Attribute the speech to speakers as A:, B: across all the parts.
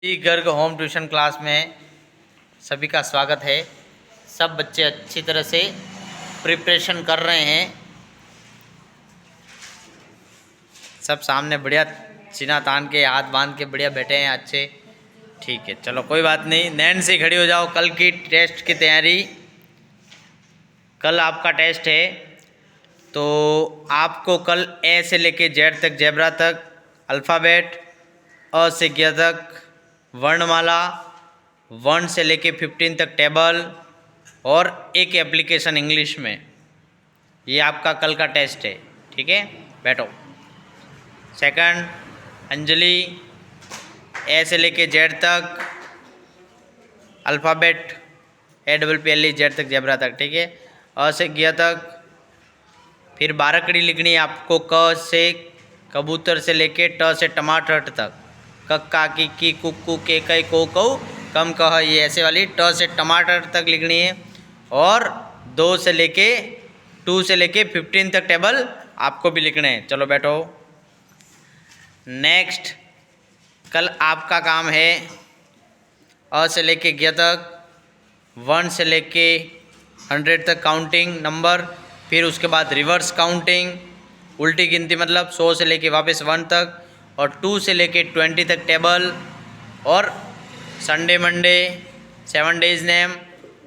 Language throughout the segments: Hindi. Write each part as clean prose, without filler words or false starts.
A: जी गर्ग होम ट्यूशन क्लास में सभी का स्वागत है। सब बच्चे अच्छी तरह से प्रिपरेशन कर रहे हैं। सब सामने बढ़िया सीना तान के हाथ बांध के बढ़िया बैठे हैं अच्छे। ठीक है, चलो कोई बात नहीं। नैन से खड़ी हो जाओ। कल की टेस्ट की तैयारी, कल आपका टेस्ट है तो आपको कल ए से लेके जेड तक, जेब्रा तक, अल्फ़ाबेट, अ से ज्ञ तक, वर्णमाला, 1 से लेके 15 तक टेबल और एक एप्लीकेशन इंग्लिश में, ये आपका कल का टेस्ट है। ठीक है, बैठो। सेकंड, अंजलि, ए से लेके जेड तक, अल्फ़ाबेट APPLE जेड तक, जेब्रा तक। ठीक है, अ से ज्ञ तक। फिर 12 कड़ी लिखनी है आपको, क से कबूतर से लेके ट से टमाटर तक, कक्का की कुक्कू के कई को कऊ कम कह, ये ऐसे वाली ट से टमाटर तक लिखनी है। और 2 से लेके 2 से लेके 15 तक टेबल आपको भी लिखने हैं। चलो बैठो। नेक्स्ट, कल आपका काम है अ से लेके ज्ञ तक, 1 से लेके 100 तक काउंटिंग नंबर, फिर उसके बाद रिवर्स काउंटिंग, उल्टी गिनती मतलब 100 से लेके वापस 1 तक, और 2 से लेके 20 तक टेबल, और संडे मंडे, 7 डेज नेम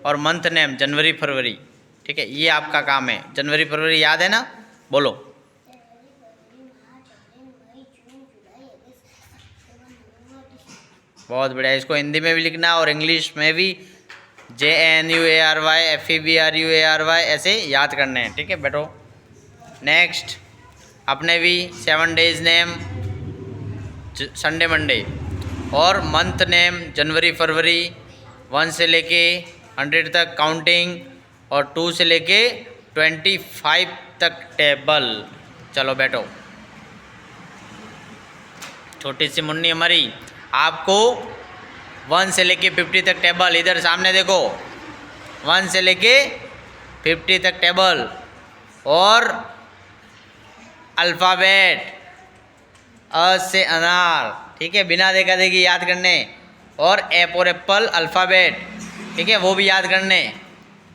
A: और मंथ नेम, जनवरी फरवरी। ठीक है, ये आपका काम है। जनवरी फरवरी याद है ना? बोलो। बहुत बढ़िया। इसको हिंदी में भी लिखना और इंग्लिश में भी, JANUARY FEBRUARY ऐसे याद करने हैं। ठीक है, बैठो। नेक्स्ट, अपने भी 7 डेज नेम, संडे मंडे, और मंथ नेम, जनवरी फरवरी, 1 से लेके 100 तक काउंटिंग, और 2 से लेके 25 तक टेबल। चलो बैठो। छोटी सी मुन्नी हमारी, आपको 1 से लेके 50 तक टेबल, इधर सामने देखो, 1 से लेके 50 तक टेबल, और अल्फ़ाबेट अ से अनार। ठीक है, बिना देखा देखी याद करने, और ए फॉर एप्पल अल्फ़ाबेट। ठीक है, वो भी याद करने।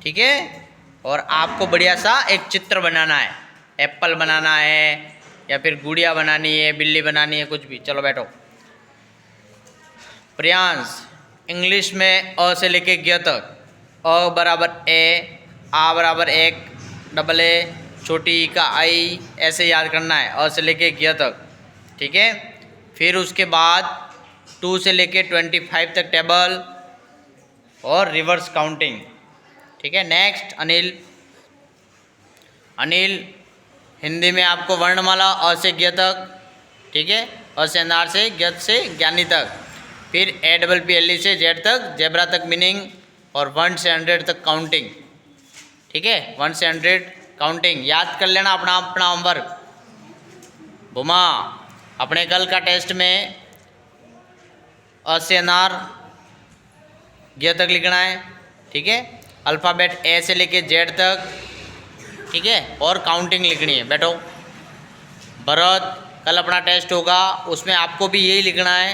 A: ठीक है, और आपको बढ़िया सा एक चित्र बनाना है, एप्पल बनाना है या फिर गुड़िया बनानी है, बिल्ली बनानी है, कुछ भी। चलो बैठो। प्रियांश, इंग्लिश में अ से लेके ज्ञ तक, अ बराबर ए, आ बराबर 1, डबल ए, छोटी ई का आई, ऐसे याद करना है अ से लेके ज्ञ तक। ठीक है, फिर उसके बाद 2 से लेके 25 तक टेबल और रिवर्स काउंटिंग। ठीक है, नेक्स्ट, अनिल। अनिल, हिंदी में आपको वर्णमाला अ से ज्ञ तक, ठीक है, अ से अनार से ज्ञ से ज्ञानी तक, फिर APPLE से जेड तक, जेब्रा तक मीनिंग, और 1 से 100 तक काउंटिंग। ठीक है, 1 से 100 काउंटिंग याद कर लेना अपना अपना होमवर्क। बुमा, अपने कल का टेस्ट में अ से अनार ज्ञ तक लिखना है। ठीक है, अल्फ़ाबेट ए से लेके जेड तक। ठीक है, और काउंटिंग लिखनी है। बैठो। भरत, कल अपना टेस्ट होगा, उसमें आपको भी यही लिखना है,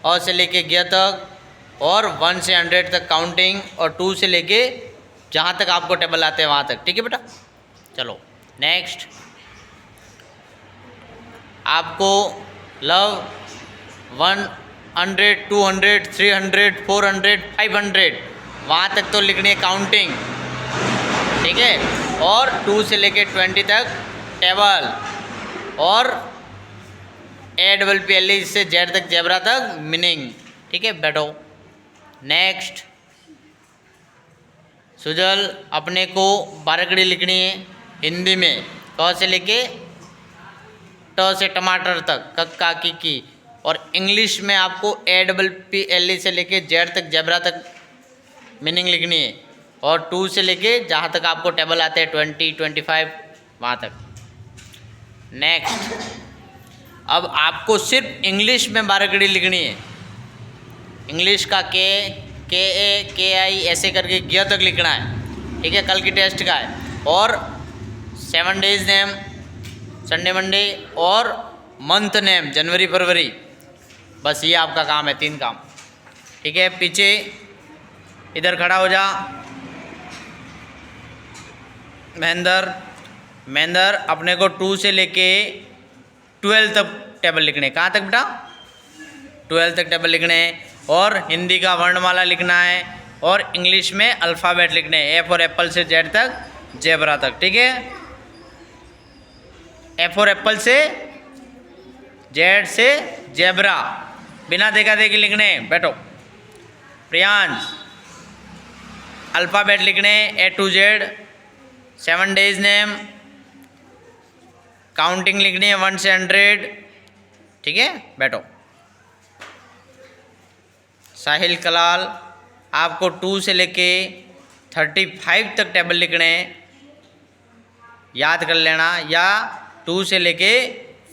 A: अ से लेके ज्ञ तक, और 1 से 100 तक काउंटिंग, और 2 से लेके जहाँ तक आपको टेबल आते हैं वहाँ तक। ठीक है बेटा, चलो नेक्स्ट। आपको लव 100, 200, 300, 400, 500 वहाँ तक तो लिखनी है काउंटिंग। ठीक है, और 2 से लेके 20 तक टेबल, और APPLE से जेड तक, जेब्रा तक मीनिंग। ठीक है, बैठो। नेक्स्ट, सुजल, अपने को 12 कड़ी लिखनी है हिंदी में, क से लेके ट से टमाटर तक, कक्का की, और इंग्लिश में आपको APPLE से लेके जेड तक, जेब्रा तक मीनिंग लिखनी है, और 2 से लेके जहाँ तक आपको टेबल आते हैं 20, 25 वहाँ तक। नेक्स्ट, अब आपको सिर्फ इंग्लिश में 12 कड़ी लिखनी है। इंग्लिश का KA KI ऐसे करके ज्ञ तक लिखना है। ठीक है, कल की टेस्ट का है, और 7 डेज नेम, संडे मंडे, और मंथ नेम, जनवरी फरवरी। बस ये आपका काम है, 3 काम। ठीक है। पीछे इधर खड़ा हो जा। महेंद्र अपने को 2 से लेके 12 तक टेबल लिखने। कहाँ तक बेटा? 12 तक टेबल लिखने। और हिंदी का वर्णमाला लिखना है और इंग्लिश में अल्फ़ाबेट लिखने, ए फॉर एप्पल से जेड तक, जेब्रा तक। ठीक है। ए फॉर एप्पल से जेड से जेब्रा, बिना देखा देखी लिखने। बैठो। प्रियांश अल्फ़ाबेट लिखने A to Z, 7 days name, counting लिखनी है 1 से 100। ठीक है। बैठो। साहिल कलाल आपको 2 से लेके 35 तक टेबल लिखने, याद कर लेना, या 2 से लेके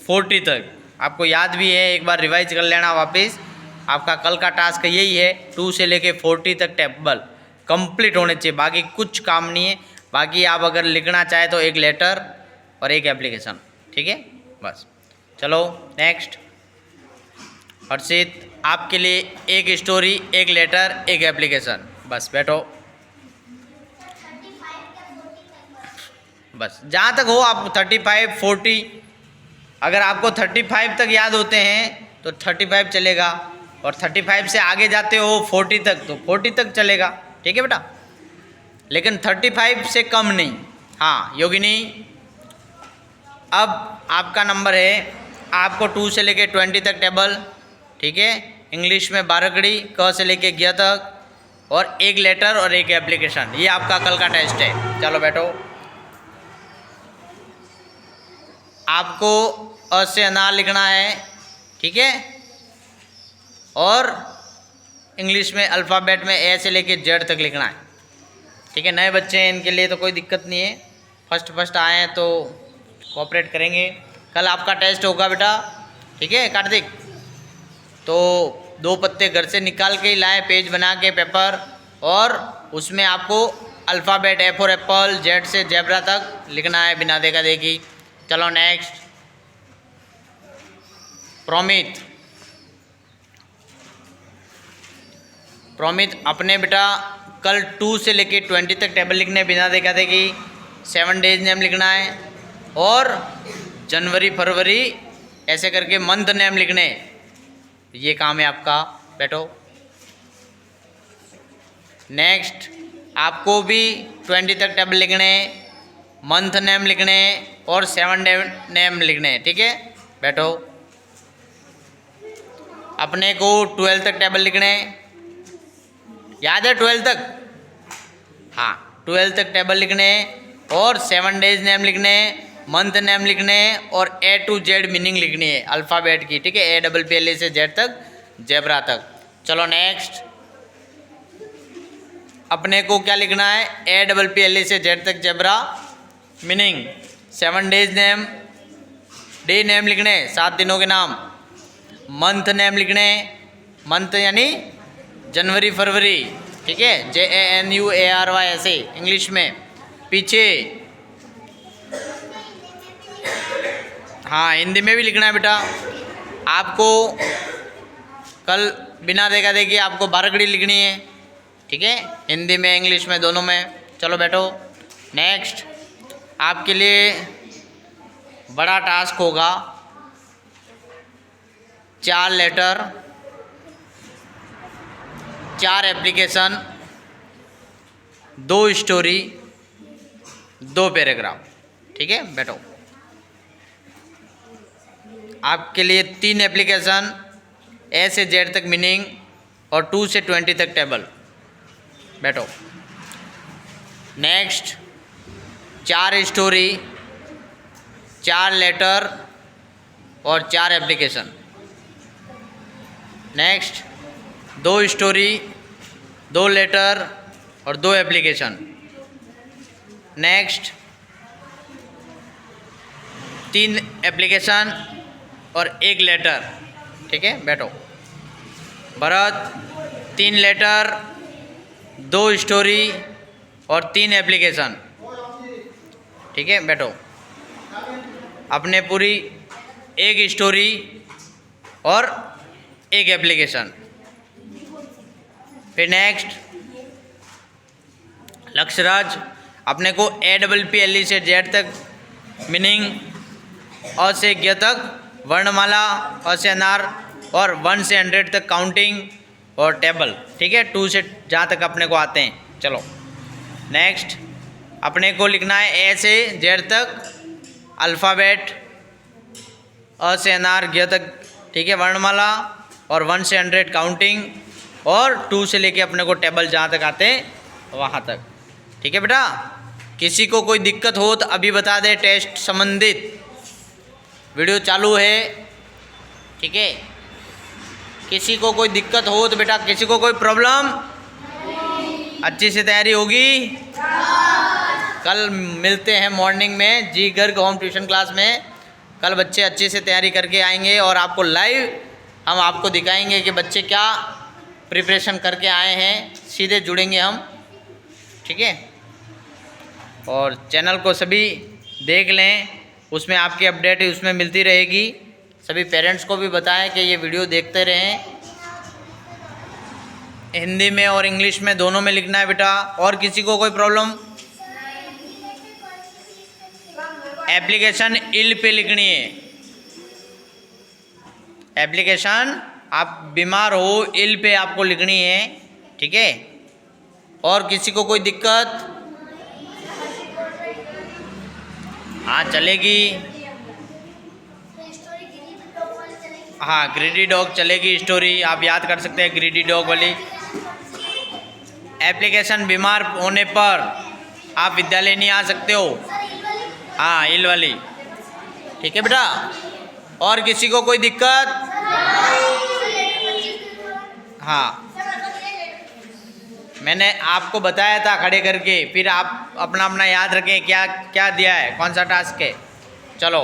A: 40 तक आपको याद भी है, एक बार रिवाइज कर लेना वापस। आपका कल का टास्क यही है, 2 से लेके 40 तक टेबल कंप्लीट होने चाहिए, बाकी कुछ काम नहीं है। बाकी आप अगर लिखना चाहे तो एक लेटर और एक एप्लीकेशन। ठीक है। बस चलो नेक्स्ट। हर्षित आपके लिए एक स्टोरी, एक लेटर, एक एप्लीकेशन। बस बैठो। बस जहाँ तक हो आप 35 40, अगर आपको 35 तक याद होते हैं तो 35 चलेगा, और 35 से आगे जाते हो 40 तक तो 40 तक चलेगा। ठीक है बेटा, लेकिन 35 से कम नहीं। हाँ योगिनी, अब आपका नंबर है, आपको 2 से लेके 20 तक टेबल। ठीक है। इंग्लिश में 12 कड़ी, क से लेके ग तक, और एक लेटर और एक एप्लीकेशन। ये आपका कल का टेस्ट है। चलो बैठो। आपको अ से अनार लिखना है। ठीक है। और इंग्लिश में अल्फ़ाबेट में ए से लेके जेड तक लिखना है। ठीक है। नए बच्चे हैं, इनके लिए तो कोई दिक्कत नहीं है, फर्स्ट आए हैं तो कोऑपरेट करेंगे। कल आपका टेस्ट होगा बेटा। ठीक है कार्तिक, तो 2 पत्ते घर से निकाल के ही लाएँ, पेज बना के पेपर, और उसमें आपको alphabet A for Apple, Z से जेब्रा तक लिखना है बिना देखा देखी। चलो नेक्स्ट। प्रोमित अपने बेटा कल 2 से लेके 20 तक टेबल लिखने बिना देखा देखी। 7 डेज नेम लिखना है, और जनवरी फरवरी ऐसे करके मंथ नेम लिखने। ये काम है आपका। बैठो। नेक्स्ट आपको भी 20 तक टेबल लिखने, मंथ नेम लिखने, और 7 डे नेम लिखने। ठीक है। बैठो। अपने को 12 तक टेबल लिखने, याद है 12 तक? हाँ 12 तक टेबल लिखने, और 7 डेज नेम लिखने, मंथ नेम लिखने, और ए टू जेड मीनिंग लिखनी है अल्फ़ाबेट की। ठीक है। APPLE से जेड तक, जेब्रा तक। चलो नेक्स्ट। अपने को क्या लिखना है? APPLE से जेड तक zebra meaning. 7 days name, day name लिखने, 7 दिनों के नाम। मंथ नेम लिखने, मंथ यानी जनवरी फरवरी। ठीक है। JANUARY ऐसे इंग्लिश में। पीछे हाँ हिंदी में भी लिखना है बेटा। आपको कल बिना देखा देखी आपको 12 कड़ी लिखनी है। ठीक है। हिंदी में इंग्लिश में दोनों में। चलो बैठो। नेक्स्ट आपके लिए बड़ा टास्क होगा, 4 लेटर, 4 एप्लीकेशन, 2 स्टोरी, 2 पैराग्राफ। ठीक है। बैठो। आपके लिए 3 एप्लीकेशन, ए से जेड तक मीनिंग, और 2 से 20 तक टेबल। बैठो। नेक्स्ट 4 स्टोरी, 4 लेटर, और 4 एप्लीकेशन। नेक्स्ट 2 स्टोरी, 2 लेटर, और 2 एप्लीकेशन। नेक्स्ट 3 एप्लीकेशन और 1 लेटर। ठीक है। बैठो। भरत 3 लेटर, 2 स्टोरी, और 3 एप्लीकेशन। ठीक है। बैठो। अपने पूरी 1 स्टोरी और 1 एप्लीकेशन। फिर नेक्स्ट लक्ष्यराज, अपने को APPLE से Z तक मीनिंग, अ से ज्ञ तक वर्णमाला, अ से अनार और 1 से 100 तक काउंटिंग और टेबल, ठीक है, 2 से जहाँ तक अपने को आते हैं। चलो नेक्स्ट अपने को लिखना है ए से जेड तक अल्फ़ाबेट, अ से अनार ज्ञ तक, ठीक है, वर्णमाला और 1 से 100 काउंटिंग और 2 से लेके अपने को टेबल जहाँ तक आते हैं वहाँ तक, ठीक है बेटा। किसी को कोई दिक्कत हो तो अभी बता दे, टेस्ट संबंधित वीडियो चालू है, ठीक है। किसी को कोई दिक्कत हो तो बेटा, किसी को कोई प्रॉब्लम, अच्छी से तैयारी होगी। कल मिलते हैं मॉर्निंग में जी गर्ग होम ट्यूशन क्लास में। कल बच्चे अच्छे से तैयारी करके आएंगे और आपको लाइव हम आपको दिखाएंगे कि बच्चे क्या प्रिपरेशन करके आए हैं, सीधे जुड़ेंगे हम, ठीक है। और चैनल को सभी देख लें, उसमें आपकी अपडेट उसमें मिलती रहेगी। सभी पेरेंट्स को भी बताएं कि ये वीडियो देखते रहें। हिंदी में और इंग्लिश में दोनों में लिखना है बेटा। और किसी को कोई प्रॉब्लम, एप्लीकेशन इल पे लिखनी है। एप्लीकेशन आप बीमार हो इल पे आपको लिखनी है, ठीक है। और किसी को कोई दिक्कत, हाँ चलेगी, हाँ ग्रीडी डॉग चलेगी, स्टोरी आप याद कर सकते हैं ग्रीडी डॉग वाली। एप्लीकेशन बीमार होने पर आप विद्यालय नहीं आ सकते हो, हाँ इल वाली, ठीक है बेटा। और किसी को कोई दिक्कत, हाँ मैंने आपको बताया था खड़े करके, फिर आप अपना अपना याद रखें क्या क्या दिया है, कौन सा टास्क है। चलो